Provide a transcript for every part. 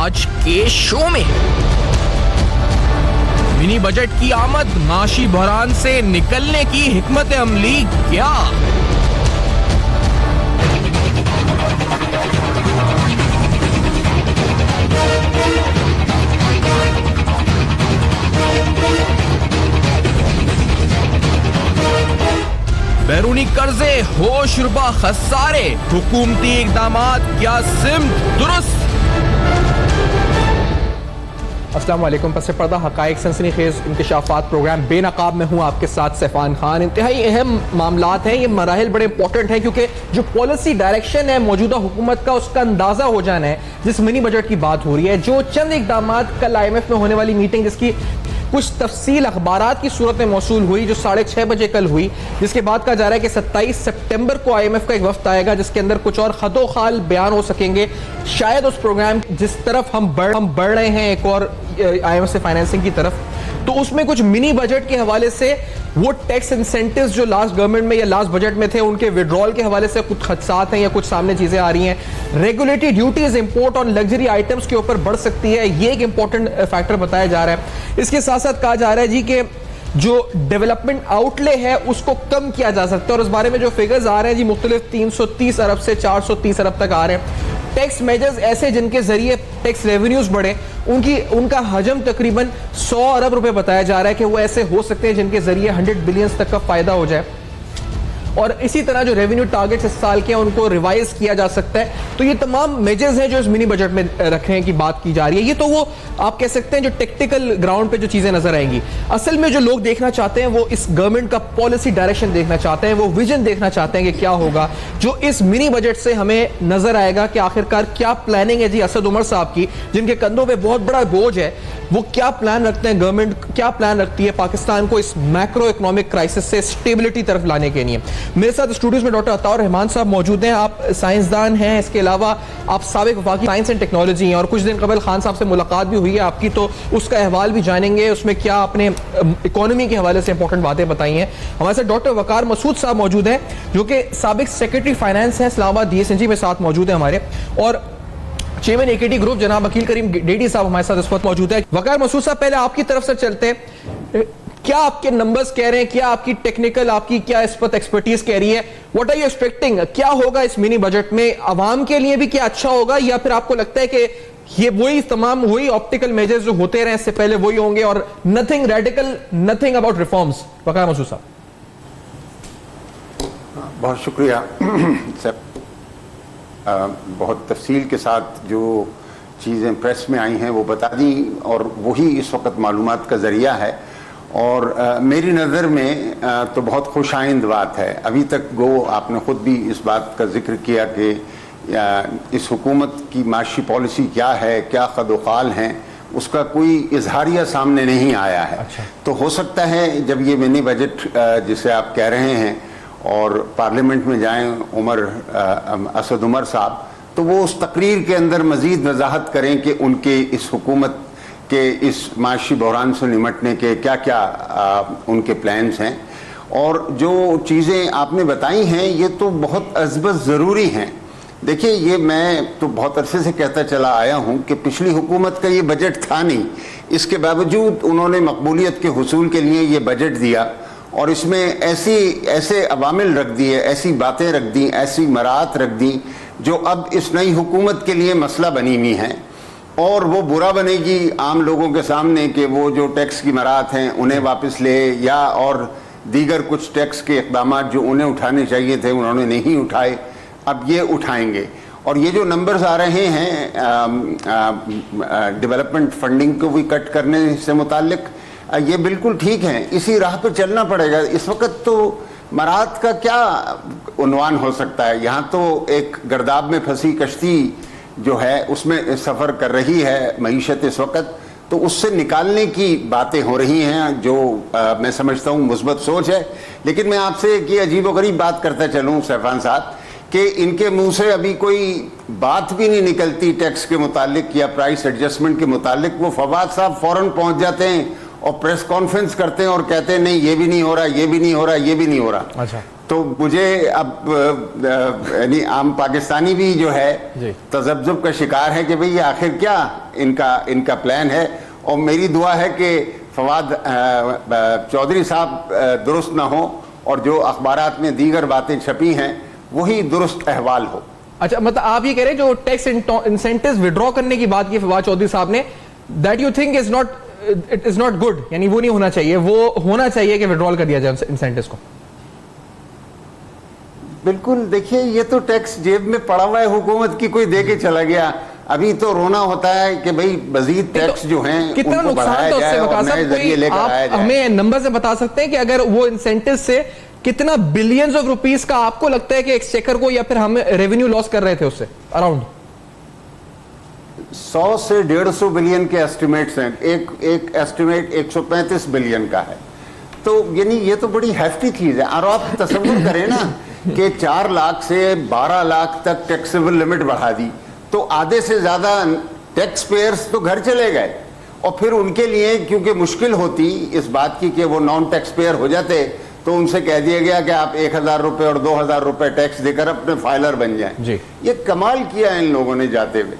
आज के शो में। मिनी बजट की आमद, माशी बहरान से निकलने की हिकमत अमली क्या? बैरूनी कर्जे, होश रुबा खसारे, हुकूमती इक़दामात क्या सिमत दुरुस्त? अस्सलाम वालेकुम। पस पर्दा हक़ाइक़ सनसनीखेज़ इंकशाफ़ात प्रोग्राम बेनकाब में हूँ आपके साथ सैफ़ान खान। इंतहाई अहम मामलात हैं, ये मराहिल बड़े इंपॉर्टेंट हैं क्योंकि जो पॉलिसी डायरेक्शन है मौजूदा हुकूमत का उसका अंदाज़ा हो जाना है। जिस मिनी बजट की बात हो रही है, जो चंद इक़दामात कल IMF में होने वाली मीटिंग जिसकी कुछ तफसील अखबारात की सूरत में मौसूल हुई, जो 6:30 बजे कल हुई, जिसके बाद कहा जा रहा है कि 27 सितंबर को IMF का एक वफ्द आएगा जिसके अंदर कुछ और खदो खाल बयान हो सकेंगे। शायद उस प्रोग्राम जिस तरफ हम बढ़ रहे हैं एक और IMF से फाइनेंसिंग की तरफ, तो उसमें कुछ मिनी बजट के हवाले से वो टैक्स इंसेंटिव्स जो लास्ट गवर्नमेंट में या लास्ट बजट में थे उनके विड्रॉल के हवाले से कुछ खदशात हैं या कुछ सामने चीजें आ रही हैं। Regulatory duties import on luxury items के ऊपर बढ़ सकती है, ये एक इंपॉर्टेंट फैक्टर बताया जा रहा है। इसके साथ साथ कहा जा रहा है जी कि जो डेवलपमेंट आउटले है उसको कम किया जा सकता है और इस बारे में जो फिगर्स आ रहे हैं जी मुख्तलिफ 330 अरब से 430 अरब तक आ रहे हैं। टैक्स मेजर्स ऐसे जिनके जरिए टैक्स रेवेन्यूज बढ़े, उनका हजम तकरीबन 100 अरब रुपए बताया जा रहा है कि वो ऐसे हो सकते हैं जिनके जरिए 100 बिलियन तक का फायदा हो जाए। और इसी तरह जो रेवेन्यू टारगेट्स इस साल के हैं उनको रिवाइज किया जा सकता है। तो ये तमाम मेजर्स हैं जो इस मिनी बजट में रखे की बात की जा रही है। ये तो वो आप कह सकते हैं जो टेक्निकल ग्राउंड पे जो चीजें नजर आएंगी। असल में जो लोग देखना चाहते हैं वो इस गवर्नमेंट का पॉलिसी डायरेक्शन देखना चाहते हैं, वो विजन देखना चाहते हैं कि क्या होगा जो इस मिनी बजट से हमें नजर आएगा कि आखिरकार क्या प्लानिंग है जी असद उमर साहब की, जिनके कंधों पर बहुत बड़ा बोझ है। वो क्या प्लान रखते हैं, गवर्नमेंट क्या प्लान रखती है पाकिस्तान को इस मैक्रो इकोनॉमिक क्राइसिस से स्टेबिलिटी तरफ लाने के लिए। मेरे साथ स्टूडियोज में डॉक्टर अताउर रहमान साहब मौजूद हैं। आप साइंसदान हैं, इसके अलावा आप साबिक वफाकी साइंस एंड टेक्नोलॉजी हैं और कुछ दिन कबल खान साहब से मुलाकात भी हुई है आपकी, तो उसका अहवाल भी जानेंगे, उसमें क्या अपने इकोनॉमी के हवाले से इंपॉर्टेंट बातें बताई हैं। हमारे साथ डॉक्टर वकार मसूद साहब मौजूद हैं जो कि साबिक सेक्रेटरी फाइनेंस हैं, इस्लामाबाद DSNG में साथ मौजूद है हमारे, और चेयरमैन AKT ग्रुप जनाब वकील करीम डेडी साहब हमारे साथ इस वक्त मौजूद है। वकार मसूद साहब, पहले आपकी तरफ से चलते हैं, क्या आपके नंबर्स कह रहे हैं, क्या आपकी टेक्निकल आपकी क्या इस पर एक्सपर्टीज कह रही है? व्हाट आर यू एक्सपेक्टिंग, क्या होगा इस मिनी बजट में? आवाम के लिए भी क्या अच्छा होगा या फिर आपको लगता है कि ये वही ऑप्टिकल मेजर्स जो होते रहे इससे पहले वही होंगे और nothing radical, nothing about reforms? Waqar Masood साहब। बहुत शुक्रिया सर। बहुत तफसील के साथ जो चीज़ें प्रेस में आई हैं वो बता दी और वही इस वक्त मालूमात का ज़रिया है और मेरी नज़र में तो बहुत खुशाइंद बात है। अभी तक गो आपने ख़ुद भी इस बात का जिक्र किया कि इस हुकूमत की माशी पॉलिसी क्या है, क्या खदोखाल हैं, उसका कोई इजहारिया सामने नहीं आया है। अच्छा। तो हो सकता है जब ये मिनी बजट जिसे आप कह रहे हैं और पार्लियामेंट में जाएं असद उमर साहब, तो वो उस तकरीर के अंदर मज़ीद वजाहत करें कि उनके इस हुकूमत के इस माशी बहरान से निमटने के क्या क्या उनके प्लान्स हैं। और जो चीज़ें आपने बताई हैं ये तो बहुत अज़बत ज़रूरी हैं। देखिए, ये मैं तो बहुत अरसे से कहता चला आया हूँ कि पिछली हुकूमत का ये बजट था नहीं, इसके बावजूद उन्होंने मकबूलियत के हुसूल के लिए ये बजट दिया और इसमें ऐसे अवामिल रख दिए, ऐसी बातें रख दी, ऐसी मराहत रख दी जो अब इस नई हुकूमत के लिए मसला बनी हुई हैं और वो बुरा बनेगी आम लोगों के सामने कि वो जो टैक्स की मराहत हैं उन्हें वापस ले या और दीगर कुछ टैक्स के इक़दाम जो उन्हें उठाने चाहिए थे उन्होंने नहीं उठाए, अब ये उठाएंगे। और ये जो नंबर्स आ रहे हैं डेवलपमेंट फंडिंग को भी कट करने से मुताल्लिक, ये बिल्कुल ठीक है, इसी राह पर चलना पड़ेगा। इस वक्त तो मराहत का क्या उन्वान हो सकता है? यहाँ तो एक गर्दाब में फंसी कश्ती जो है उसमें सफ़र कर रही है मईशत इस वक्त, तो उससे निकालने की बातें हो रही हैं जो मैं समझता हूँ मुस्बत सोच है। लेकिन मैं आपसे एक अजीब व गरीब बात करता चलूँ सैफान साहब कि इनके मुंह से अभी कोई बात भी नहीं निकलती टैक्स के मुतालिक या प्राइस एडजस्टमेंट के मुतालिक। वो फवाद साहब फ़ौरन पहुँच जाते हैं और प्रेस कॉन्फ्रेंस करते हैं और कहते हैं नहीं ये भी नहीं हो रहा, ये भी नहीं हो रहा, ये भी नहीं हो रहा। अच्छा। तो मुझे अब यानी आम पाकिस्तानी भी जो है तजब्जुब का शिकार है कि भाई ये आखिर क्या इनका प्लान है। और मेरी दुआ है कि फवाद चौधरी साहब दुरुस्त ना हो और जो अखबारात में दीगर बातें छपी हैं वही दुरुस्त अहवाल हो। अच्छा, मतलब आप ये कह रहे हैं जो टैक्स इंसेंटिव्स विड्रॉ करने की बात की फवाद चौधरी साहब ने, that you think it is not good, यानी वो नहीं होना चाहिए, वो होना चाहिए कि विड्रॉल कर दिया जाए इंसेंटिव्स को। बिल्कुल, देखिए ये तो टैक्स जेब में पड़ा हुआ है हुकूमत की, कोई दे के चला गया। अभी तो रोना होता है कि भाई मजीद टैक्स जो हैं कितना उनको नुकसान बढ़ाया था उससे जाए और बता नए जरिए लेकर आया जाए। हमें नंबर से बता सकते हैं कि अगर वो इंसेंटिव से कितना बिलियंस ऑफ रुपीस का आपको लगता है कि एक्सचेकर को या फिर हम रेवेन्यू लॉस कर रहे थे उससे? अराउंड 100 से 150 बिलियन के एस्टिमेट्स हैं। एक एस्टिमेट 135 बिलियन का है। तो यानी ये तो बड़ी हैफ्टी चीज है। और आप तसव्वुर करें ना कि 4 लाख से 12 लाख तक टैक्सेबल लिमिट बढ़ा दी तो आधे से ज्यादा टैक्स पेयर्स तो घर चले गए। और फिर उनके लिए क्योंकि मुश्किल होती इस बात की कि वो नॉन टैक्स पेयर हो जाते तो उनसे कह दिया गया कि आप 1000 रुपए और 2000 रुपए टैक्स देकर अपने फाइलर बन जाएं। जी, ये कमाल किया इन लोगों ने जाते हुए।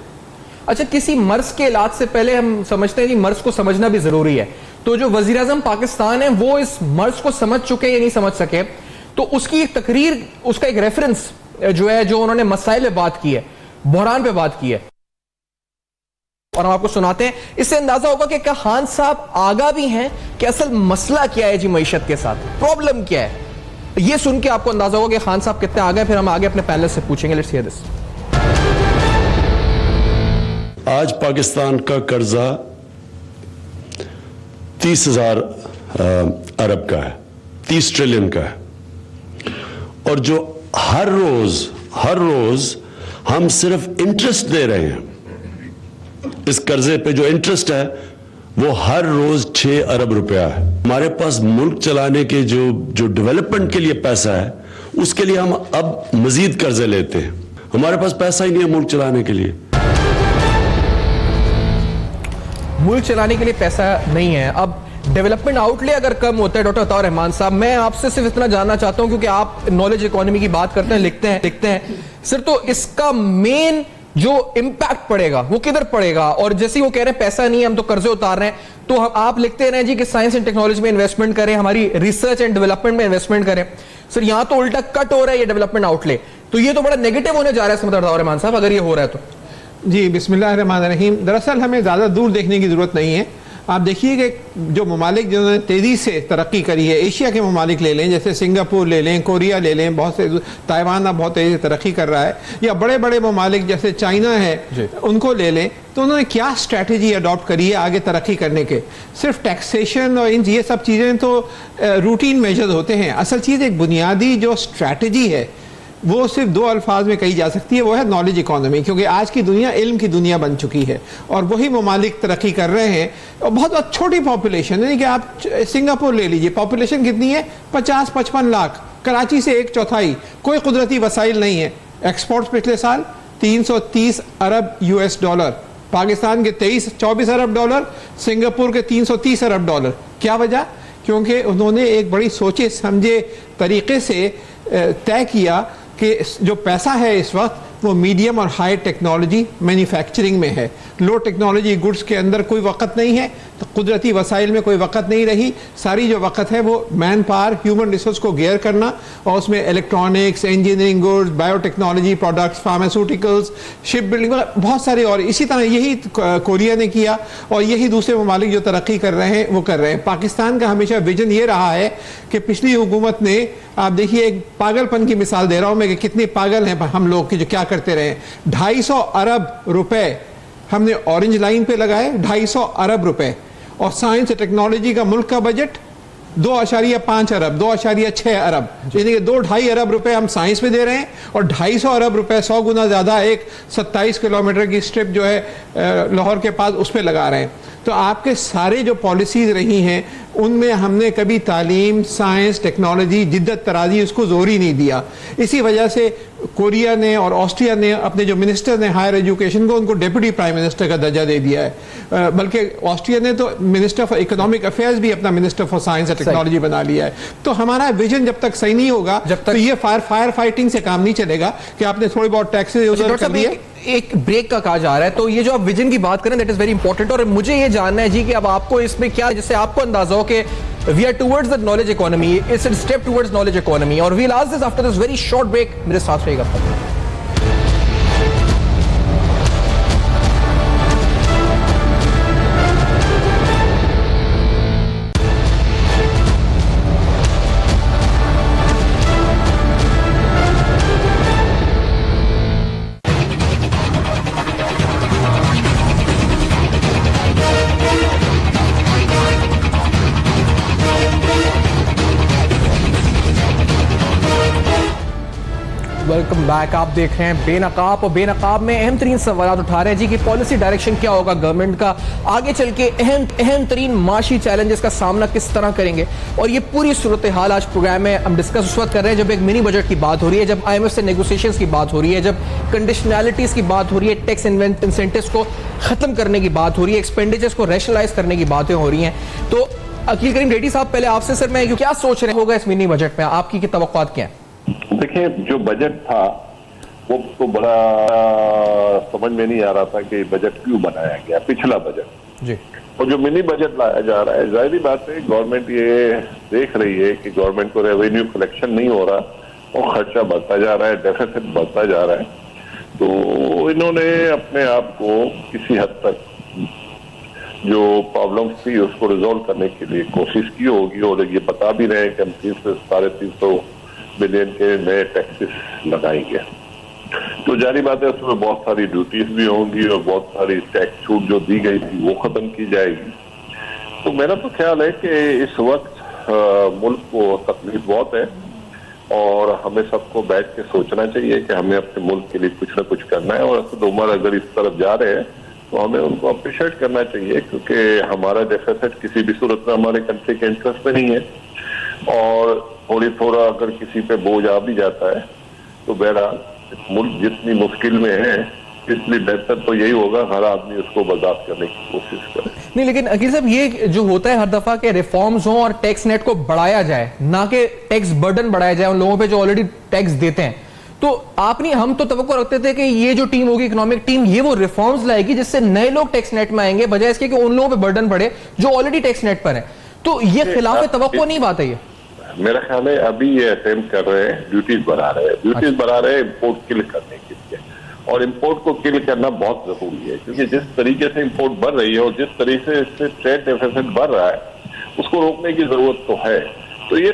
अच्छा, किसी मर्ज के इलाज से पहले हम समझते हैं कि मर्ज को समझना भी जरूरी है। तो जो वजीर आजम पाकिस्तान है वो इस मर्ज को समझ चुके या नहीं समझ सके, तो उसकी एक तकरीर, उसका एक रेफरेंस जो है, जो उन्होंने मसाइल पे बात की है, बहरान पे बात की है, और हम आपको सुनाते हैं। इससे अंदाजा होगा कि क्या खान साहब आगा भी हैं कि असल मसला क्या है जी मईशत के साथ, प्रॉब्लम क्या है। ये सुन के आपको अंदाजा होगा कि खान साहब कितने आगे। फिर हम आगे अपने पैनल से पूछेंगे। Let's hear this. आज पाकिस्तान का कर्जा 30,000 अरब का है, 30 ट्रिलियन का है। और जो हर रोज हम सिर्फ इंटरेस्ट दे रहे हैं, इस कर्जे पे जो इंटरेस्ट है वो हर रोज 6 अरब रुपया है। हमारे पास मुल्क चलाने के जो डेवलपमेंट के लिए पैसा है उसके लिए हम अब मजीद कर्जे लेते हैं। हमारे पास पैसा ही नहीं है मुल्क चलाने के लिए। मुल्क चलाने के लिए पैसा नहीं है। अब डेवलपमेंट आउटले अगर कम होता है, डॉक्टर अताउर रहमान साहब, मैं आपसे सिर्फ इतना जानना चाहता हूं क्योंकि आप नॉलेज इकोनॉमी की बात करते हैं, लिखते हैं सिर्फ, तो इसका मेन जो इंपैक्ट पड़ेगा वो किधर पड़ेगा? और जैसे वो कह रहे हैं पैसा नहीं है, हम तो कर्जे उतार रहे हैं, तो आप लिखते रहे जी कि साइंस एंड टेक्नोलॉजी में इन्वेस्टमेंट करें, हमारी रिसर्च एंड डेवलपमेंट में इन्वेस्टमेंट करें। सर यहां तो उल्टा कट हो रहा है ये डेवलपमेंट आउटले, तो ये तो बड़ा नेगेटिव होने जा रहा है अताउर रहमान साहब, अगर ये हो रहा है तो। जी, बिस्मिल्लाहिर्रहमानिर्रहीम। दरअसल हमें ज़्यादा दूर देखने की ज़रूरत नहीं है। आप देखिए कि जो ममालिक जिन्होंने तेज़ी से तरक्की करी है, एशिया के ममालिक ले लें, जैसे सिंगापुर ले लें, कोरिया ले लें, बहुत से, ताइवान अब बहुत तेज़ी से तरक्की कर रहा है, या बड़े बड़े ममालिक जैसे चाइना है उनको ले लें, तो उन्होंने क्या स्ट्रैटेजी अडॉप्ट करी है आगे तरक्की करने के। सिर्फ टैक्सेशन और ये सब चीज़ें तो रूटीन मेजर्स होते हैं। असल चीज़ एक बुनियादी जो स्ट्रैटेजी है वो सिर्फ 2 अल्फाज में कही जा सकती है, वो है नॉलेज इकोनॉमी। क्योंकि आज की दुनिया इल्म की दुनिया बन चुकी है और वही ममालिक तरक्की कर रहे हैं। और बहुत छोटी पॉपुलेशन है कि आप सिंगापुर ले लीजिए, पॉपुलेशन कितनी है? 50-55 लाख, कराची से 1/4, कोई कुदरती वसाइल नहीं है। एक्सपोर्ट्स पिछले साल 330 अरब US डॉलर, पाकिस्तान के 23-24 अरब डॉलर, सिंगापुर के 330 अरब डॉलर। क्या वजह? क्योंकि उन्होंने एक बड़ी सोचे समझे तरीके से तय किया कि जो पैसा है इस वक्त वो मीडियम और हाई टेक्नोलॉजी मैन्युफैक्चरिंग में है। लो टेक्नोलॉजी गुड्स के अंदर कोई वक़्त नहीं है, तो कुदरती वसाइल में कोई वक़्त नहीं रही। सारी जो वक़्त है वो मैन पावर, ह्यूमन रिसोर्स को गेयर करना, और उसमें electronics, engineering goods, biotechnology products, pharmaceuticals, ship building, बहुत सारे। और इसी तरह यही कोरिया ने किया और यही दूसरे ममालिक जो तरक्की कर रहे हैं वो कर रहे हैं। पाकिस्तान का हमेशा विजन ये रहा है कि पिछली हुकूमत ने, आप देखिए एक पागलपन की मिसाल दे रहा हूँ मैं कि कितने पागल हैं हम लोग कि जो क्या करते रहे। 250 अरब रुपए हमने ऑरेंज लाइन पे लगाए, 250 अरब रुपए। और साइंस और टेक्नोलॉजी का मुल्क का बजट 2.5 अरब, 2.6 अरब, यानी कि 2-2.5 अरब रुपए हम साइंस में दे रहे हैं और 250 अरब रुपए, 100 गुना ज़्यादा, एक 27 किलोमीटर की स्ट्रिप जो है लाहौर के पास उस पर लगा रहे हैं। तो आपके सारे जो पॉलिसीज़ रही हैं उनमें हमने कभी तालीम, साइंस, टेक्नोलॉजी, जिद्दत तराजी, उसको जोर ही नहीं दिया। इसी वजह से कोरिया ने और ऑस्ट्रिया ने अपने जो मिनिस्टर ने हायर एजुकेशन को, उनको डेप्यूटी प्राइम मिनिस्टर का दर्जा दे दिया है। बल्कि ऑस्ट्रिया ने तो मिनिस्टर फॉर इकोनॉमिक अफेयर्स भी अपना minister for science and technology बना लिया है। तो हमारा विजन जब तक सही नहीं होगा, जब तक तो ये फायर फाइटिंग से काम नहीं चलेगा कि आपने थोड़ी बहुत टैक्सेस उधर कर दिए। एक ब्रेक का कहा जा रहा है, तो ये जो आप विजन की बात करें, दैट इज वेरी इंपॉर्टेंट। और मुझे ये जानना है जी कि अब आपको इसमें क्या, जिससे आपको अंदाजा हो कि we are towards the knowledge economy, it's a step towards knowledge economy. और we last this after this very short break. मेरे साथ रहेगा। Welcome back. आप देख रहे हैं बेनकाब, और बेनकाब में अहम तरीन सवाल उठा रहे हैं जी कि पॉलिसी डायरेक्शन क्या होगा गवर्नमेंट का, आगे चल के अहम तरीन माशी चैलेंजेस का सामना किस तरह करेंगे। और ये पूरी सूरत हाल आज प्रोग्राम में हम डिस्कस उस वक्त कर रहे हैं जब एक मिनी बजट की बात हो रही है, जब IMF से नेगोशिएशंस की बात हो रही है, जब कंडीशनैलिटीज की बात हो रही है, टैक्स इंसेंटिव्स को खत्म करने की बात हो रही है, एक्सपेंडिचर्स को रैशनलाइज करने की बातें हो रही हैं। तो अकील करीम रेड्डी साहब, पहले आपसे सर मैं क्या सोच रहे होगा इस मिनी बजट में, आपकी तवक्कुआत क्या है? देखिए, जो बजट था वो तो बड़ा समझ में नहीं आ रहा था कि बजट क्यों बनाया गया, पिछला बजट जी। और जो मिनी बजट लाया जा रहा है, जाहिर बात है गवर्नमेंट ये देख रही है कि गवर्नमेंट को रेवेन्यू कलेक्शन नहीं हो रहा और खर्चा बढ़ता जा रहा है, डेफिसिट बढ़ता जा रहा है। तो इन्होंने अपने आप को किसी हद तक जो प्रॉब्लम्स थी उसको रिजॉल्व करने के लिए कोशिश की होगी। और ये बता भी रहे हैं कि हम 300 से 350 बिलियन के नए टैक्सेस लगाएंगे। तो जारी बात है उसमें बहुत सारी ड्यूटीज भी होंगी और बहुत सारी टैक्स छूट जो दी गई थी वो खत्म की जाएगी। तो मेरा तो ख्याल है कि इस वक्त मुल्क को तकलीफ बहुत है और हमें सबको बैठ के सोचना चाहिए कि हमें अपने मुल्क के लिए कुछ ना कुछ करना है। और असद उमर अगर इस तरफ जा रहे हैं तो हमें उनको अप्रिशिएट करना चाहिए, क्योंकि हमारा डेफिसिट किसी भी सूरत में हमारे कंट्री के इंटरेस्ट में नहीं है। और थोड़ा अगर किसी पे बोझ आ भी जाता है तो बहरहाल मुल्क जितनी मुश्किल में है, इसलिए बेहतर तो यही होगा हर आदमी उसको बर्दाश्त करने की कोशिश करे। नहीं, लेकिन अकील साहब ये जो होता है हर दफा के रिफॉर्म्स हों और टैक्स नेट को बढ़ाया जाए, ना कि टैक्स बर्डन बढ़ाया जाए उन लोगों पे जो ऑलरेडी टैक्स देते हैं। तो आपने, हम तो तवक्को रखते थे कि ये जो टीम होगी इकोनॉमिक टीम, ये वो रिफॉर्म्स लाएगी जिससे नए लोग टैक्स नेट में आएंगे, बजाय इसके कि उन लोगों पे बर्डन बढ़े जो ऑलरेडी टैक्स नेट पर है। तो ये खिलाफ तवक्को नहीं बात है। ये मेरा ख्याल है अभी ये अटेम्प्ट कर रहे हैं, ड्यूटीज बढ़ा रहे हैं, बढ़ा रहे हैं इम्पोर्ट किल करने के लिए। और इम्पोर्ट को किल करना बहुत जरूरी है, क्योंकि जिस तरीके से इम्पोर्ट बढ़ रही है और जिस तरीके से ट्रेड डेफिसिट बढ़ रहा है उसको रोकने की जरूरत तो है। तो ये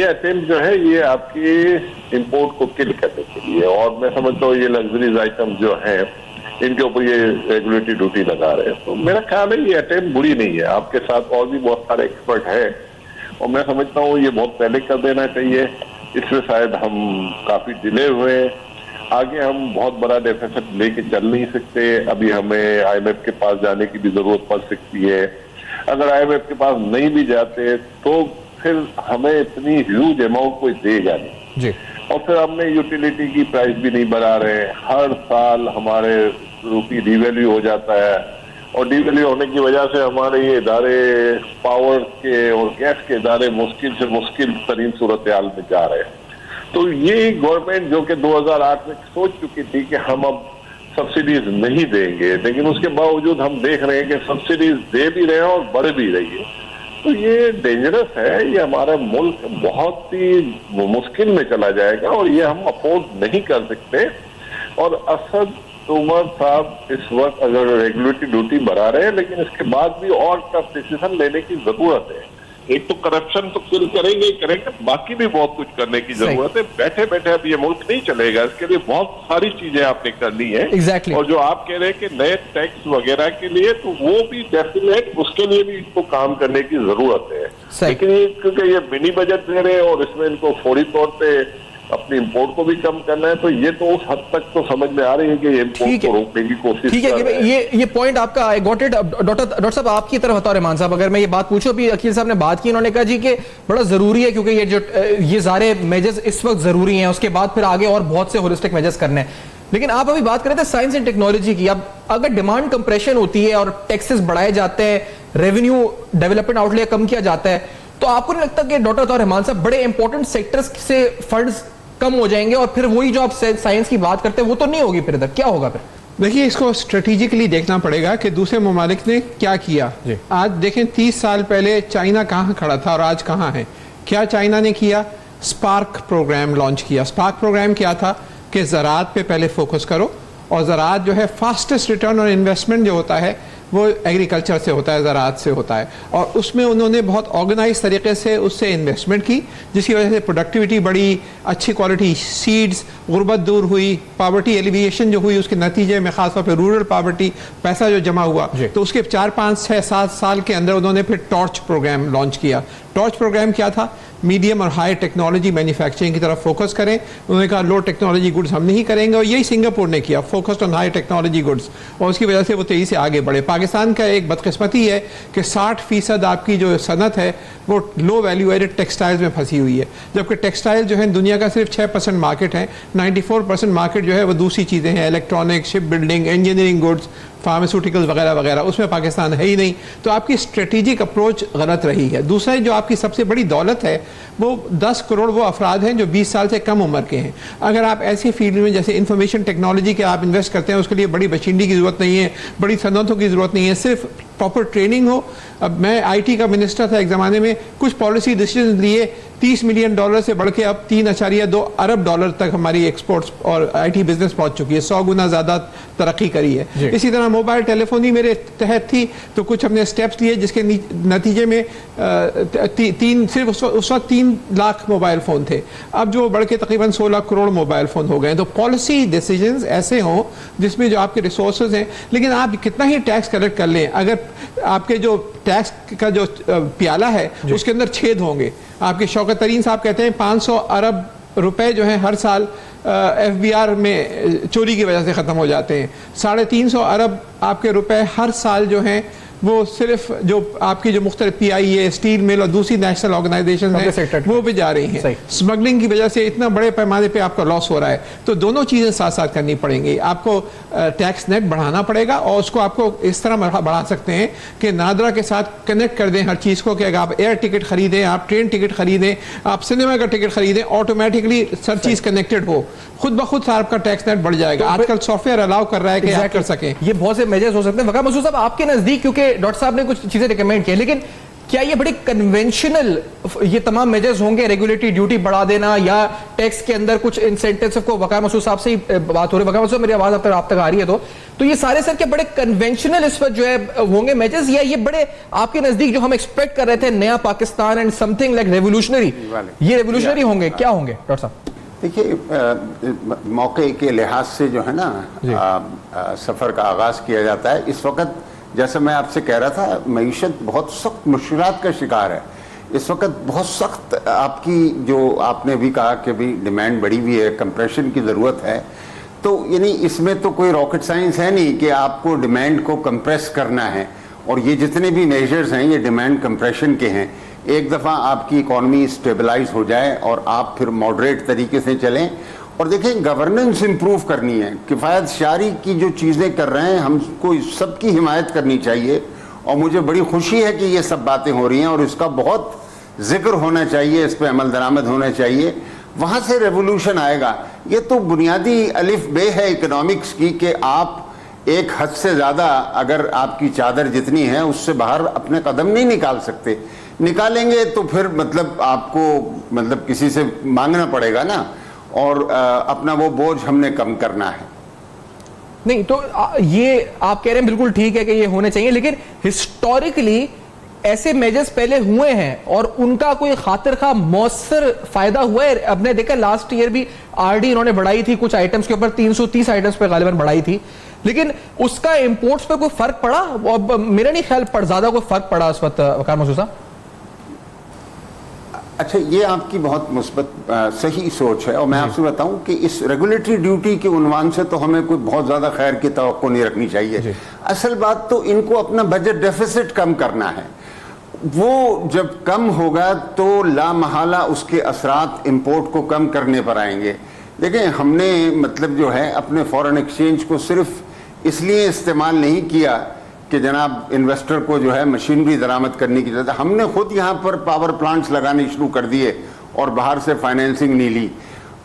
अटेम्प्ट जो है ये आपकी इम्पोर्ट को किल करने के लिए। और मैं समझता हूँ ये लग्जरीज आइटम जो है इनके ऊपर ये रेगुलेटरी ड्यूटी लगा रहे हैं। तो मेरा ख्याल है ये अटेम्प्ट बुरी नहीं है। आपके साथ और भी बहुत सारे एक्सपर्ट हैं और मैं समझता हूँ ये बहुत पहले कर देना चाहिए। इसमें शायद हम काफी डिले हुए, आगे हम बहुत बड़ा डेफिसिट लेके चल नहीं सकते। अभी हमें IMF के पास जाने की भी जरूरत पड़ सकती है। अगर IMF के पास नहीं भी जाते तो फिर हमें इतनी ह्यूज अमाउंट कोई देगा नहीं जी। और फिर हमने यूटिलिटी की प्राइस भी नहीं बढ़ा रहे। हर साल हमारे रूपी डिवैल्यू हो जाता है और डिवैल्यू होने की वजह से हमारे ये इदारे, पावर के और गैस के इदारे मुश्किल से मुश्किल तरीन सूरत हाल में जा रहे हैं। तो ये गवर्नमेंट जो कि 2008 में सोच चुकी थी कि हम अब सब्सिडीज नहीं देंगे, लेकिन उसके बावजूद हम देख रहे हैं कि सब्सिडीज दे भी रहे हैं और बढ़ भी रही है। तो ये डेंजरस है। ये हमारा मुल्क बहुत ही मुश्किल में चला जाएगा और ये हम अफोर्ड नहीं कर सकते। और असद उमर साहब इस वक्त अगर रेगुलेटरी ड्यूटी बढ़ा रहे हैं, लेकिन इसके बाद भी और टफ डिसीजन लेने की जरूरत है। एक तो करप्शन तो किल करेंगे ही करेंगे, बाकी भी बहुत कुछ करने की जरूरत है। बैठे बैठे अब ये मुल्क नहीं चलेगा, इसके लिए बहुत सारी चीजें आपने करनी है। Exactly. और जो आप कह रहे हैं कि नए टैक्स वगैरह के लिए, तो वो भी डेफिनेट उसके लिए भी इनको काम करने की जरूरत है। लेकिन ये क्योंकि ये मिनी बजट दे रहे हैं और इसमें इनको फौरी तौर पे अपनी इंपोर्ट को भी कम करना है, तो ये तो उस हद तक तो समझ में आ रही है कि ये इंपोर्ट को रोकने की कोशिश ठीक है कर रहे हैं। ये पॉइंट आपका आई गॉट इट। डॉक्टर साहब आपकी तरफ बता रहमान साहब, अगर मैं ये बात पूछूं, अभी अकील साहब ने बात की, उन्होंने कहा जी कि बड़ा जरूरी है क्योंकि ये सारे मेजर्स इस वक्त जरूरी हैं, उसके बाद फिर आगे और बहुत से होलिस्टिक मेजर्स करने हैं। लेकिन आप अभी बात कर रहे थे साइंस एंड टेक्नोलॉजी की। अब अगर डिमांड कंप्रेशन होती है और टैक्सेस बढ़ाए जाते हैं, रेवेन्यू डेवलपमेंट आउटले कम किया जाता है, तो आपको नहीं लगता कि डॉक्टर रहमान साहब बड़े इंपॉर्टेंट सेक्टर्स से फंड्स कम हो जाएंगे और फिर वही जो आप साइंस की बात करते हैं वो तो नहीं होगी, फिर इधर क्या होगा फिर? देखिए, इसको स्ट्रेटेजिकली देखना पड़ेगा कि दूसरे ममालिक ने क्या किया। आज देखें 30 साल पहले चाइना कहाँ खड़ा था और आज कहाँ है। क्या चाइना ने किया? स्पार्क प्रोग्राम लॉन्च किया। स्पार्क प्रोग्राम क्या था कि ज़राअत पे पहले फोकस करो, और ज़राअत जो है फास्टेस्ट रिटर्न ऑन इन्वेस्टमेंट जो होता है वो एग्रीकल्चर से होता है, ज़राअत से होता है। और उसमें उन्होंने बहुत ऑर्गेनाइज तरीके से उससे इन्वेस्टमेंट की, जिसकी वजह से प्रोडक्टिविटी बढ़ी, अच्छी क्वालिटी सीड्स, गुर्बत दूर हुई, पॉवर्टी एलिविएशन जो हुई उसके नतीजे में, खासतौर पर रूरल पॉवर्टी, पैसा जो जमा हुआ। तो उसके 4, 5, 6, 7 साल के अंदर उन्होंने फिर टॉर्च प्रोग्राम लॉन्च किया। टॉर्च प्रोग्राम क्या था? मीडियम और हाई टेक्नोलॉजी मैन्युफैक्चरिंग की तरफ फोकस करें। उन्होंने कहा लो टेक्नोलॉजी गुड्स हम नहीं करेंगे, और यही सिंगापुर ने किया, focused on high technology goods, और उसकी वजह से वो तेजी से आगे बढ़े। पाकिस्तान का एक बदकिस्मती है कि 60% आपकी जो सनत है वो लो वैल्यू एडेड टेक्सटाइल्स में फंसी हुई है, जबकि टेक्सटाइल जो है दुनिया का सिर्फ 6% मार्केट है। 94% मार्केट जो है वो दूसरी चीज़ें हैं, electronic, ship building, engineering goods, pharmaceuticals वगैरह वगैरह, उसमें पाकिस्तान है ही नहीं। तो आपकी स्ट्रेटेजिक अप्रोच गलत रही है। दूसरा जो आपकी सबसे बड़ी दौलत है वो 10 करोड़ वो अफराद हैं जो 20 साल से कम उम्र के हैं। अगर आप ऐसी फील्ड में जैसे इंफॉर्मेशन टेक्नोलॉजी के आप इन्वेस्ट करते हैं, उसके लिए बड़ी बशिंडी की ज़रूरत नहीं है, बड़ी सनतों की ज़रूरत नहीं है, सिर्फ प्रॉपर ट्रेनिंग हो। अब मैं IT का मिनिस्टर था एक ज़माने में, कुछ पॉलिसी डिसीजन लिए, $30 मिलियन से बढ़ के अब $3.2 अरब तक हमारी एक्सपोर्ट्स और IT बिजनेस पहुंच चुकी है, 100 गुना ज़्यादा तरक्की करी है। इसी तरह मोबाइल टेलीफोनी मेरे तहत थी, तो कुछ हमने स्टेप्स लिए जिसके नतीजे में सिर्फ उस वक्त 3 लाख मोबाइल फ़ोन थे, अब जो बढ़ के तकरीबन 16 करोड़ मोबाइल फ़ोन हो गए। तो पॉलिसी डिसीजंस ऐसे हों जिसमें जो आपके रिसोर्सेज हैं, लेकिन आप कितना ही टैक्स कलेक्ट कर लें, अगर आपके जो टैक्स का जो प्याला है उसके अंदर छेद होंगे। आपके शौकत तरीन साहब कहते हैं 500 अरब रुपए जो है हर साल FBR में चोरी की वजह से ख़त्म हो जाते हैं। 350 अरब आपके रुपए हर साल जो हैं वो सिर्फ जो आपकी जो मुख्तलिफ PIA, स्टील मिल और दूसरी नेशनल ऑर्गेनाइजेशन है वो भी जा रही हैं। स्मगलिंग की वजह से इतना बड़े पैमाने पे आपका लॉस हो रहा है। तो दोनों चीज़ें साथ साथ करनी पड़ेंगी। आपको टैक्स नेट बढ़ाना पड़ेगा, और उसको आपको इस तरह बढ़ा सकते हैं कि नादरा के साथ कनेक्ट कर दें हर चीज़ को, कि अगर आप एयर टिकट खरीदें, आप ट्रेन टिकट खरीदें, आप सिनेमा का टिकट खरीदें, ऑटोमेटिकली हर चीज़ कनेक्टेड हो, खुद ब खुद आपका टैक्स नेट बढ़ जाएगा। आजकल सॉफ्टवेयर अलाउ कर रहा है कि आप कर सकें। ये बहुत से मेजर्स हो सकते हैं। वकार मसूद साहब, आपके नजदीक, क्योंकि डॉक्टर साहब ने कुछ चीजें रिकमेंड की, लेकिन क्या ये बड़ी कन्वेंशनल ये तमाम मेजर्स होंगे? रेगुलेटरी ड्यूटी बढ़ा देना या टैक्स के अंदर कुछ इंसेंटिव्स को, वकार मसूद साहब से ही बात हो रही है, वकार मसूद मेरी आवाज अब तक आ रही है, तो ये सारे सर के बड़े कन्वेंशनल इस वक्त जो है होंगे मेजर्स, या ये बड़े आपके नजदीक जो हम एक्सपेक्ट कर रहे थे नया Pakistan and something like revolutionary, ये रेवोल्यूशनरी होंगे? क्या होंगे डॉक्टर साहब? देखिए, मौके के लिहाज से जो है ना सफ़र का आगाज़ किया जाता है। इस वक्त जैसे मैं आपसे कह रहा था, मईशत बहुत सख्त मुश्किलात का शिकार है। इस वक्त बहुत सख्त आपकी जो आपने भी कहा कि भी डिमांड बढ़ी हुई है, कंप्रेशन की ज़रूरत है। तो यानी इसमें तो कोई रॉकेट साइंस है नहीं कि आपको डिमांड को कंप्रेस करना है, और ये जितने भी मेजर्स हैं ये डिमांड कंप्रेशन के हैं। एक दफ़ा आपकी इकॉनमी स्टेबलाइज हो जाए और आप फिर मॉडरेट तरीके से चलें, और देखें गवर्नेंस इंप्रूव करनी है, किफ़ायत शारी की जो चीज़ें कर रहे हैं हमको सबकी हिमायत करनी चाहिए। और मुझे बड़ी खुशी है कि ये सब बातें हो रही हैं और इसका बहुत जिक्र होना चाहिए, इस पर अमल दरामद होना चाहिए, वहाँ से रेवोल्यूशन आएगा। ये तो बुनियादी अलिफ बे है इकोनॉमिक्स की कि आप एक हद से ज़्यादा अगर आपकी चादर जितनी है उससे बाहर अपने कदम नहीं निकाल सकते। निकालेंगे तो फिर मतलब आपको मतलब किसी से मांगना पड़ेगा ना, और अपना वो बोझ हमने कम करना है। नहीं तो ये आप कह रहे हैं बिल्कुल ठीक है कि ये होने चाहिए, लेकिन हिस्टोरिकली ऐसे मेजर्स पहले हुए हैं और उनका कोई खातिर खा मौसर फायदा हुआ है? आपने देखा लास्ट ईयर भी RD इन्होंने बढ़ाई थी कुछ आइटम्स के ऊपर, 330 आइटम्स पे गालिबन बढ़ाई थी, लेकिन उसका इंपोर्ट्स पे कोई फर्क पड़ा? मेरा नहीं ख्याल पर ज्यादा कोई फर्क पड़ा इस वक्त। वकार मसूद साहब, अच्छा, ये आपकी बहुत मुस्बत सही सोच है, और मैं आपसे बताऊं कि इस रेगुलेटरी ड्यूटी के उन्वान से तो हमें कोई बहुत ज़्यादा खैर की तवक्को नहीं रखनी चाहिए। असल बात तो इनको अपना बजट डेफिसिट कम करना है। वो जब कम होगा तो लामहाला उसके असरात इंपोर्ट को कम करने पर आएंगे। देखिए, हमने मतलब जो है अपने फॉरेन एक्सचेंज को सिर्फ इसलिए इस्तेमाल नहीं किया कि जनाब इन्वेस्टर को जो है मशीनरी दरामद करने की जरूरत है। हमने खुद यहाँ पर पावर प्लांट्स लगाने शुरू कर दिए और बाहर से फाइनेंसिंग नहीं ली।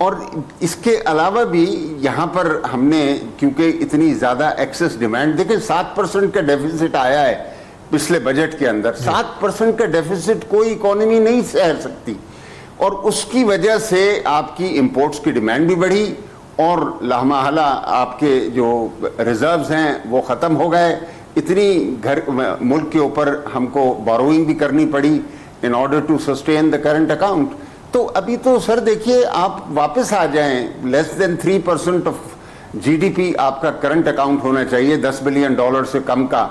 और इसके अलावा भी यहाँ पर हमने, क्योंकि इतनी ज़्यादा एक्सेस डिमांड, देखिए 7% का डेफिसिट आया है पिछले बजट के अंदर। 7% का डेफिसिट कोई इकोनॉमी नहीं सह सकती, और उसकी वजह से आपकी इंपोर्ट्स की डिमांड भी बढ़ी और लामहला आपके जो रिजर्व्स हैं वो ख़त्म हो गए। इतनी मुल्क के ऊपर हमको बोरोइंग भी करनी पड़ी in order to sustain the current account. तो अभी तो सर देखिए, आप वापस आ जाएं, लेस देन 3% ऑफ जीडीपी आपका करंट अकाउंट होना चाहिए। $10 बिलियन से कम का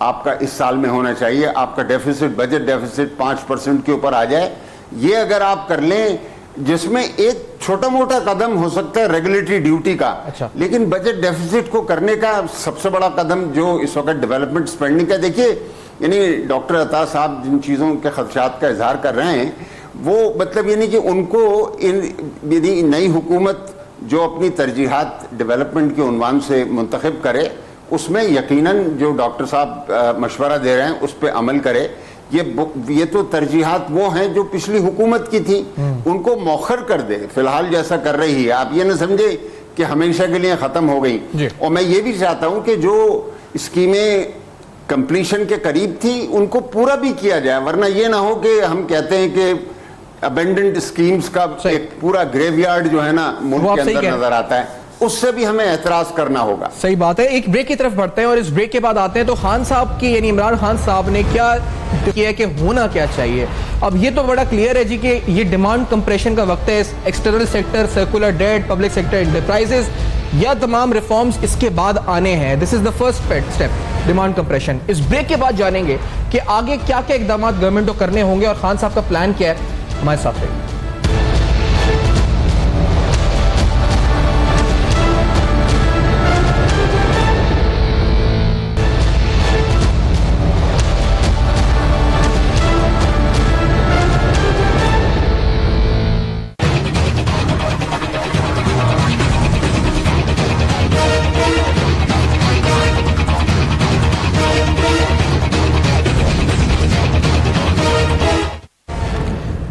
आपका इस साल में होना चाहिए। आपका डेफिसिट, बजट डेफिसिट 5% के ऊपर आ जाए। ये अगर आप कर लें, जिसमें एक छोटा मोटा कदम हो सकता है रेगुलेटरी ड्यूटी का, अच्छा। लेकिन बजट डेफिसिट को करने का सबसे बड़ा कदम जो इस वक्त डेवलपमेंट स्पेंडिंग का, देखिए यानी डॉक्टर अता साहब जिन चीज़ों के खदशात का इजहार कर रहे हैं, वो मतलब यानी कि उनको यदि नई हुकूमत जो अपनी तरजीहात डेवलपमेंट के उन्वान से मुंतखब करे, उसमें यकीनन जो डॉक्टर साहब मशवरा दे रहे हैं उस पर अमल करे। ये तो तरजीहात वो हैं जो पिछली हुकूमत की थी, उनको मौखर कर दे। फिलहाल जैसा कर रही है, आप ये न समझे कि हमेशा के लिए ख़त्म हो गई। और मैं ये भी चाहता हूँ कि जो स्कीमें कंप्लीशन के करीब थी उनको पूरा भी किया जाए, वरना ये ना हो कि हम कहते हैं कि अबेंडेंट स्कीम्स का एक पूरा ग्रेवयार्ड जो है ना मुल्क के अंदर नजर आता है, उससे भी हमें एतराज करना होगा। सही बात है। एक ब्रेक की तरफ बढ़ते हैं और इस ब्रेक के बाद आते हैं तो खान साहब की, यानी इमरान खान साहब ने क्या किया कि होना क्या चाहिए। अब ये तो बड़ा क्लियर है जी कि ये डिमांड कंप्रेशन का वक्त है। External sector, circular debt, public sector enterprises, या तमाम रिफॉर्म्स इसके बाद आने हैं। This is the first step, demand compression. इस ब्रेक के बाद जानेंगे कि आगे क्या क्या इकदाम गवर्नमेंट को करने होंगे और खान साहब का प्लान क्या है। हमारे साथ रहिए।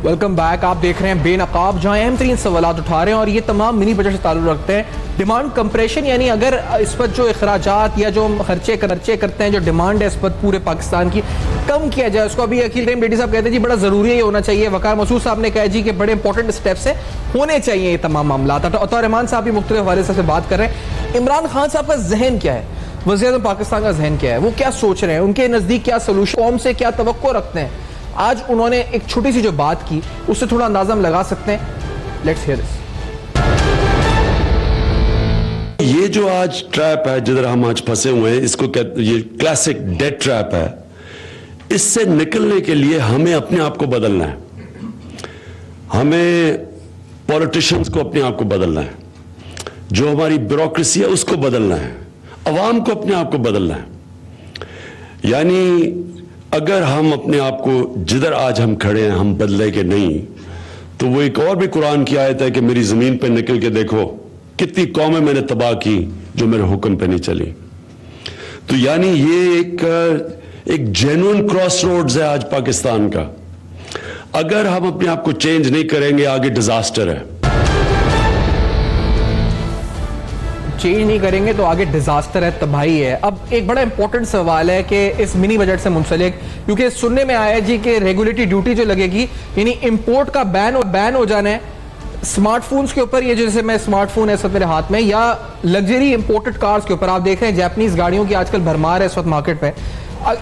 Welcome back. आप देख रहे हैं बेनकाब, जहां अहम तरीन सवालात उठा रहे हैं और ये तमाम मिनी बजट से ताल्लुक रखते हैं। डिमांड कंप्रेशन, यानी अगर इस पर जो अखराजात या जो खर्चे करते हैं, जो डिमांड है इस पर पूरे पाकिस्तान की, कम किया जाए उसको। अभी अखिल रहीम बेटी साहब कहते हैं जी बड़ा जरूरी है, होना चाहिए। वकार मसूद साहब ने कहा जी कि बड़े इंपॉर्टेंट स्टेप्स हैं, होने चाहिए ये तमाम मामला। अता रहमान साहब भी मुख्तलिफ हवाले से बात कर रहे हैं। इमरान खान साहब का जहन क्या है, वज़ीर-ए-आज़म पाकिस्तान का जहन क्या है, वो क्या सोच रहे हैं, उनके नजदीक क्या सोल्यूशन, कौम से क्या तवक्को रखते हैं। आज उन्होंने एक छोटी सी जो बात की उससे थोड़ा अंदाजा हम लगा सकते हैं। Let's hear this. ये जो आज ट्रैप है जिधर हम आज फंसे हुए हैं, इसको ये क्लासिक डेट ट्रैप है। इससे निकलने के लिए हमें अपने आप को बदलना है, हमें पॉलिटिशियंस को अपने आप को बदलना है, जो हमारी ब्यूरोक्रेसी है उसको बदलना है, अवाम को अपने आप को बदलना है। यानी अगर हम अपने आप को जिधर आज हम खड़े हैं हम बदलेंगे नहीं, तो वो एक और भी कुरान की आयत है कि मेरी जमीन पे निकल के देखो कितनी कौमें मैंने तबाह की जो मेरे हुक्म पे नहीं चली। तो यानी ये एक जेन्युइन क्रॉस रोड्स है आज पाकिस्तान का। अगर हम अपने आप को चेंज नहीं करेंगे आगे डिजास्टर है। चेंज नहीं करेंगे तो आगे डिजास्टर है, तबाही है। अब एक बड़ा इंपॉर्टेंट सवाल है कि इस मिनी बजट से मुंसलिक, क्योंकि सुनने में आया जी कि रेगुलेटरी ड्यूटी जो लगेगी, यानी इंपोर्ट का बैन हो जाना है स्मार्टफोन्स के ऊपर। ये जैसे मैं स्मार्टफोन है इस वक्त मेरे हाथ में, या लग्जरी इंपोर्टेड कार्स के ऊपर। आप देख रहे हैं जापानीज गाड़ियों की आजकल भरमार है इस वक्त मार्केट पे,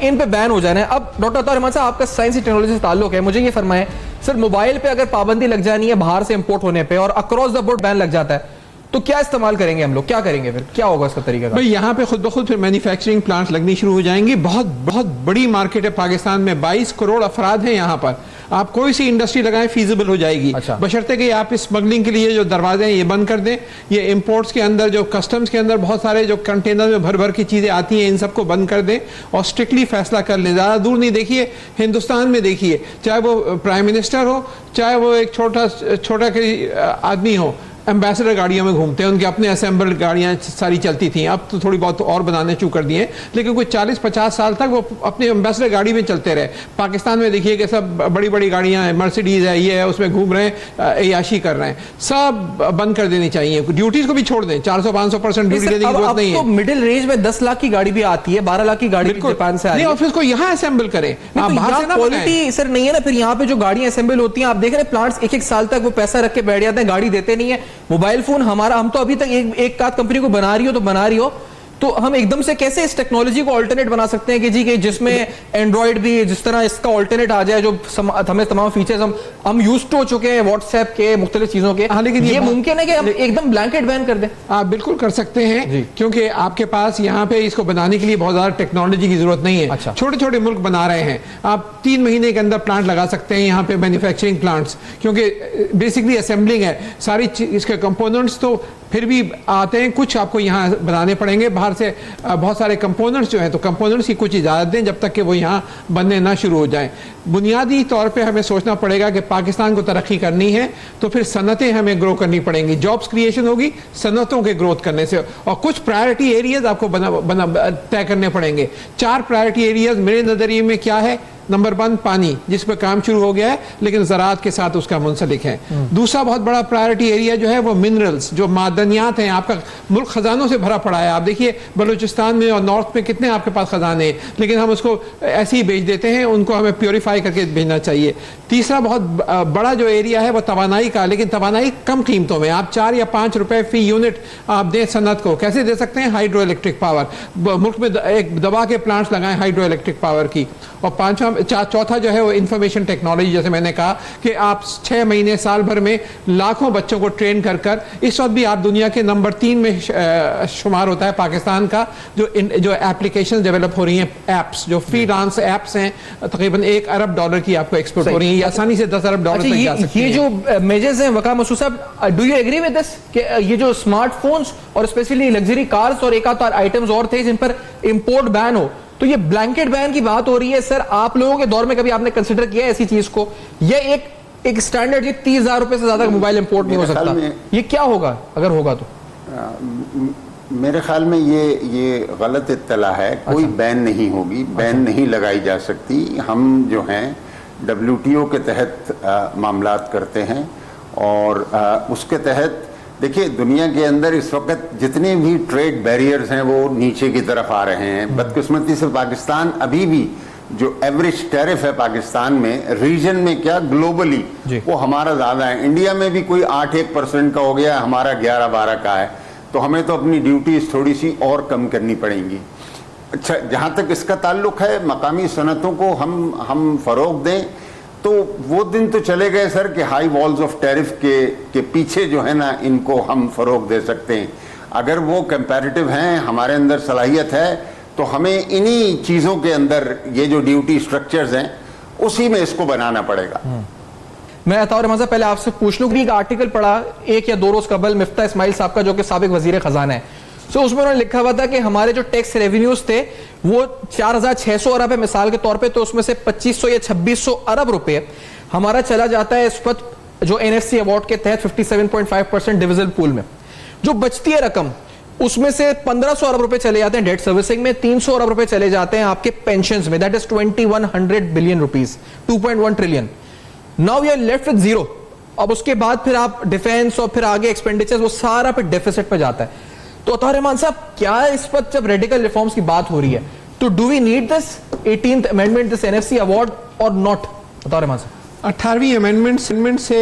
इन पे बैन हो जाना है। अब डॉक्टर अता रहमान साहब, आपका साइंस टेक्नोलॉजी से ताल्लुक है, मुझे ये फरमाएं सर, मोबाइल पे अगर पाबंदी लग जानी है बाहर से इंपोर्ट होने पे और अक्रॉस द बोर्ड बैन लग जाता है, तो क्या इस्तेमाल करेंगे हम लोग, क्या करेंगे फिर, क्या होगा इसका तरीका? भाई यहाँ पे खुद ब खुद फिर मैन्युफैक्चरिंग प्लांट्स लगनी शुरू हो जाएंगी। बहुत बहुत बड़ी मार्केट है पाकिस्तान में, 22 करोड़ अफराद हैं यहाँ पर। आप कोई सी इंडस्ट्री लगाएं फीजिबल हो जाएगी। अच्छा। बशर्ते कि आप स्मगलिंग के लिए जो दरवाजे हैं ये बंद कर दें, ये इंपोर्ट्स के अंदर जो कस्टम्स के अंदर बहुत सारे जो कंटेनर में भर भर की चीज़ें आती हैं इन सबको बंद कर दें और स्ट्रिक्टली फैसला कर लें। ज़्यादा दूर नहीं देखिए, हिंदुस्तान में देखिए, चाहे वो प्राइम मिनिस्टर हो, चाहे वो एक छोटा आदमी हो, एम्बेसडर गाड़ियों में घूमते हैं, उनके अपने असेंबल्ड गाड़ियां सारी चलती थी, अब तो थोड़ी बहुत और बनाने शुरू कर दिए हैं, लेकिन कोई 40-50 साल तक वो अपने एम्बेसडर गाड़ी में चलते रहे। पाकिस्तान में देखिए कि सब बड़ी बड़ी गाड़ियां हैं, मर्सिडीज है, ये है, उसमें घूम रहे हैं, अय्याशी कर रहे हैं। सब बंद कर देनी चाहिए, ड्यूटीज को भी छोड़ दें, 400-500% ड्यूटी देने की जरूरत नहीं है। तो मिडिल रेंज में 10 लाख की गाड़ी भी आती है, 12 लाख की गाड़ी जापान से आ रही है। नहीं, और फिर उसको यहाँ असेंबल करें, आप बाहर से ना क्वालिटी सर नहीं है ना। फिर यहाँ पे जो गाड़ियां असेंबल होती हैं, आप देख रहे हैं प्लांट्स 1-1 साल तक वो पैसा रख के बैठ जाते हैं, गाड़ी देते नहीं है। मोबाइल फोन हम तो अभी तक एक कंपनी को बना रही हो तो हम एकदम से कैसे इस टेक्नोलॉजी को ऑल्टरनेट बना सकते हैं कि जिसमें एंड्रॉइड भी जिस तरह इसका ऑल्टरनेट आ जाए, जो हमें तमाम फीचर्स हम यूज्ड हो चुके हैं व्हाट्सएप के मुख्तलिफ चीजों के। हाँ, लेकिन ये मुमकिन है कि हम एकदम ब्लैंकेट बैन कर दें? आप बिल्कुल कर सकते हैं, क्योंकि आपके पास यहाँ पे इसको बनाने के लिए बहुत ज्यादा टेक्नोलॉजी की जरूरत नहीं है। अच्छा। छोटे छोटे मुल्क बना रहे हैं, आप 3 महीने के अंदर प्लांट लगा सकते हैं यहाँ पे, मैन्युफैक्चरिंग प्लांट्स, क्योंकि बेसिकली असेंबलिंग है सारी इसके कंपोनेंट्स तो फिर भी आते हैं, कुछ आपको यहाँ बनाने पड़ेंगे बाहर से, बहुत सारे कंपोनेंट्स जो हैं, तो कंपोनेंट्स की कुछ इजाज़त दें जब तक कि वो यहाँ बनने ना शुरू हो जाएं। बुनियादी तौर पे हमें सोचना पड़ेगा कि पाकिस्तान को तरक्की करनी है तो फिर सनतें हमें ग्रो करनी पड़ेंगी, जॉब्स क्रिएशन होगी सनतों के ग्रोथ करने से, और कुछ प्रायोरिटी एरियाज आपको तय करने पड़ेंगे। 4 प्रायोरिटी एरियाज मेरे नज़रिए में क्या है? नंबर 1 पानी, जिस पर काम शुरू हो गया है लेकिन ज़राअत के साथ उसका मुंसलिक है। दूसरा बहुत बड़ा प्रायोरिटी एरिया जो है वो मिनरल्स, जो मादनियात हैं। आपका मुल्क खजानों से भरा पड़ा है, आप देखिए बलूचिस्तान में और नॉर्थ में कितने आपके पास खजाने हैं, लेकिन हम उसको ऐसे ही बेच देते हैं, उनको हमें प्योरीफाई करके भेजना चाहिए। तीसरा बहुत बड़ा जो एरिया है वो तवानाई का, लेकिन तवानाई कम कीमतों में, आप 4 या 5 रुपए फी यूनिट आप दें सनत को। कैसे दे सकते हैं? हाइड्रो इलेक्ट्रिक पावर, मुल्क में एक दबा के प्लांट्स लगाएं हाइड्रो इलेक्ट्रिक पावर की। और चौथा जो है वो इंफॉर्मेशन टेक्नोलॉजी, जैसे मैंने कहा कि आप 6 महीने साल भर में लाखों बच्चों को ट्रेन कर इस वक्त भी आप दुनिया के नंबर 3 में शुमार होता है पाकिस्तान का, जो एप्लीकेशन डेवलप हो रही हैं, एप्स जो फ्रीलांस एप्स हैं, तकरीबन $1 अरब की आपको एक्सपोर्ट हो रही है, ये आसानी से $10 अरब तक जा सकती है। ये जो मेजर्स हैं Waqar Masood sahab, do you agree with this कि ये जो स्मार्टफोन्स और स्पेशली लग्जरी कार्स और एक आध आइटम्स और थे जिन पर इंपोर्ट बैन हो, तो ये ब्लैंकेट बैन की बात हो रही है? सर आप लोगों के दौर में कभी आपने कंसिडर किया ऐसी चीज को? ये एक स्टैंडर्ड 30,000 रुपए से ज्यादा मोबाइल इंपोर्ट नहीं हो सकता, ये क्या होगा अगर होगा तो? मेरे ख्याल में ये गलत इत्तला है। कोई बैन नहीं होगी, बैन नहीं लगाई जा सकती। हम जो हैं WTO के तहत मामलात करते हैं और उसके तहत देखिए दुनिया के अंदर इस वक्त जितने भी ट्रेड बैरियर्स हैं वो नीचे की तरफ आ रहे हैं। बदकिस्मती से पाकिस्तान अभी भी जो एवरेज टैरिफ है पाकिस्तान में, रीजन में क्या ग्लोबली, वो हमारा ज़्यादा है। इंडिया में भी कोई 8-1% का हो गया, हमारा 11-12 का है, तो हमें तो अपनी ड्यूटीज थोड़ी सी और कम करनी पड़ेंगी। अच्छा, जहाँ तक इसका ताल्लुक है मकामी सनतों को हम फ़रोग दें, तो वो दिन तो चले गए सर कि हाई वॉल्स ऑफ टैरिफ के पीछे जो है ना इनको हम फ़रोग दे सकते हैं। अगर वो कंपैरेटिव हैं, हमारे अंदर सलाहियत है, तो हमें इन्हीं चीज़ों के अंदर ये जो ड्यूटी स्ट्रक्चर्स हैं उसी में इसको बनाना पड़ेगा। मैं अताउर रहमान साहब पहले आपसे पूछ लूँ कि एक आर्टिकल पढ़ा 1 या 2 रोज कबल मिफ्ता इस्माइल साहब का, जो कि साबिक वजीर खजाना है, तो उसमें उन्होंने लिखा हुआ था कि हमारे जो टैक्स रेवेन्यूज थे वो 4,600 अरब है मिसाल के तौर पे, तो उसमें से 2,500 या 2,600 अरब रुपए हमारा चला जाता है इस वक्त जो NFC अवार्ड के तहत 57.5% डिविजन पूल में। जो बचती है रकम उसमें से 1,500 अरब रुपए चले जाते हैं डेट सर्विसिंग में, 300 अरब रुपए चले जाते हैं आपके पेंशंस में, that is 2,100 billion rupees, 2.1 trillion. Now we are left with zero. अब उसके बाद फिर आप डिफेंस और फिर आगे एक्सपेंडिचर्स, वो सारा फिर डेफिसिट पे जाता है। तो अताउर रहमान साहब, क्या इस वक्त जब रेडिकल रिफॉर्म्स की बात हो रही है तो do we need this 18th amendment, this NFC award और नॉट? अताउर रहमान साहब, 18वीं अमेंडमेंट से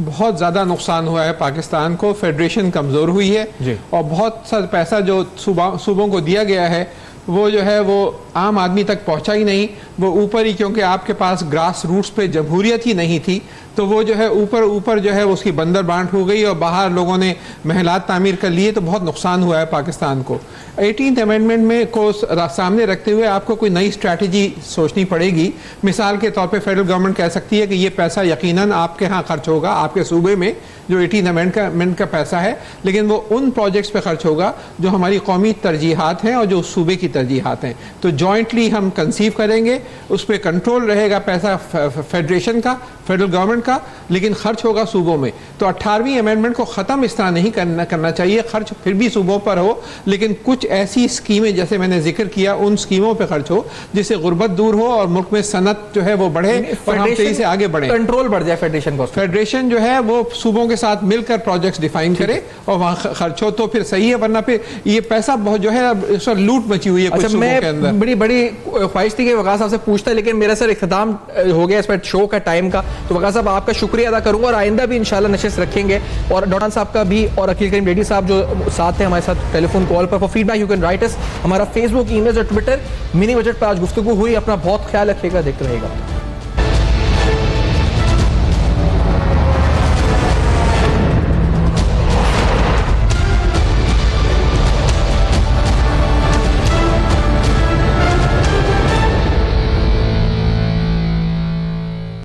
बहुत ज़्यादा नुकसान हुआ है पाकिस्तान को, फेडरेशन कमज़ोर हुई है और बहुत सा पैसा जो सूबों को दिया गया है वो जो है वो आम आदमी तक पहुंचा ही नहीं, वो ऊपर ही, क्योंकि आपके पास ग्रास रूट्स पे जमहूरियत ही नहीं थी, तो वो जो है ऊपर जो है उसकी बंदर बांट हो गई और बाहर लोगों ने महलात तामीर कर लिए, तो बहुत नुकसान हुआ है पाकिस्तान को। 18th अमेंडमेंट में को सामने रखते हुए आपको कोई नई स्ट्रैटेजी सोचनी पड़ेगी। मिसाल के तौर पे फेडरल गवर्नमेंट कह सकती है कि ये पैसा यकीनन आपके यहाँ खर्च होगा, आपके सूबे में जो 18th अमेंडमेंट का पैसा है, लेकिन वो उन प्रोजेक्ट्स पे खर्च होगा जो हमारी कौमी तरजीहात हैं और जो उस सूबे की तरजीहात हैं। तो जॉइंटली हम कंसीव करेंगे, उस पर कंट्रोल रहेगा पैसा फेडरेशन का, फेडरल गवर्नमेंट का, लेकिन खर्च होगा सूबों में। तो 18वीं अमेंडमेंट को ख़त्म इस तरह नहीं करना चाहिए, खर्च फिर भी सूबों पर हो, लेकिन कुछ ऐसी स्कीमें जैसे मैंने जिक्र किया उन स्कीमों पर खर्च हो जिससे गुर्बत दूर हो और मुल्क में सनत जो है वो बढ़े और हम तेजी से आगे बढ़े, कंट्रोल बढ़ जाए फेडरेशन को। फेडरेशन जो है वो सूबों के साथ मिलकर प्रोजेक्ट्स डिफाइन करे और वहाँ खर्च हो तो फिर सही है, वरना फिर ये पैसा बहुत जो है सर लूट मची हुई है कुछ सूबों के अंदर। बड़ी बड़ी ख्वाहिश थी कि वक़ार साहब से पूछता, लेकिन मेरा सर इख्तिताम हो गया इस पर शो का टाइम का। तो वक़ार साहब आपका शुक्रिया अदा करूंगा और आइंदा भी इंशाल्लाह नशिस्त रखेंगे। और डॉक्टर साहब का भी और अकील करीम रेड्डी साहब जो साथ हैं हमारे साथ टेलीफोन कॉल पर। For feedback you can write अस, हमारा फेसबुक, ईमेल और ट्विटर। मिनी बजट पर आज गुफ्तगू हुई। अपना बहुत ख्याल रखिएगा, देखते रहिएगा।